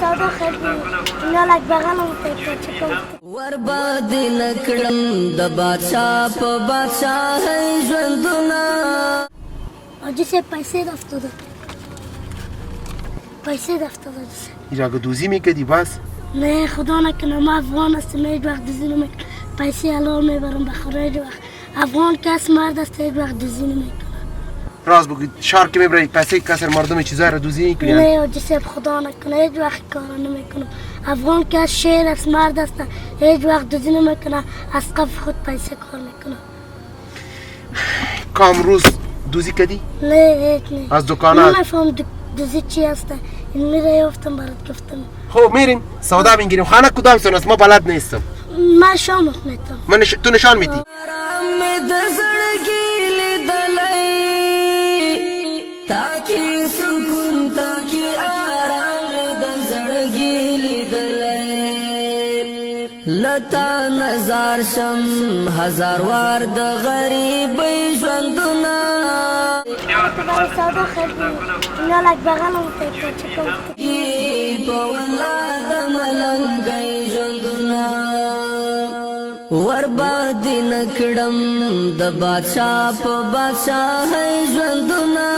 سودا خیر دی نه لګ بغلم ته چې کوم ورباد نکړم د بادشاہ په بادشاہ ژوندونه او جسه پیسې دفتر ایراگه دوزی میکردی بس؟ نه خدا نکنه ما افغان هستم هیچ وقت دوزی نمیکنم پیسې حلال میبرم به خدا هیچ وقت افغان کس مرد است هیچ وقت دوزی نمیکنه راز بگید شهر که میبری پیسه کسر مردم چیزای را دوزی میکنی؟ نه جسه خدا نکنه هیچ وقت کار نمیکنم افغان کس شیر است مرد است هیچ وقت دوزی نمیکنه از قبل خود پیسه کار میکنه کام روز دوزی کردی؟ نه هیچ نه از دکانات؟ نمیفهم دوزی چی است این میره یافتم برات گفتم خب میریم سودا میگیریم خانه کدام سون است ما بلد نیستم ما شام میتم تو نشان میدی تاکي سکون تاکي آرام د زړګي لیدلې لتا نظر شم هزار وار د غریب ژوندونه سودا خیر دی نه لګ بغلم ته چې کوم په ولاد ملنګي ژوندونه ورباد نکړم د بادشاہ په بادشاہ ژوندونه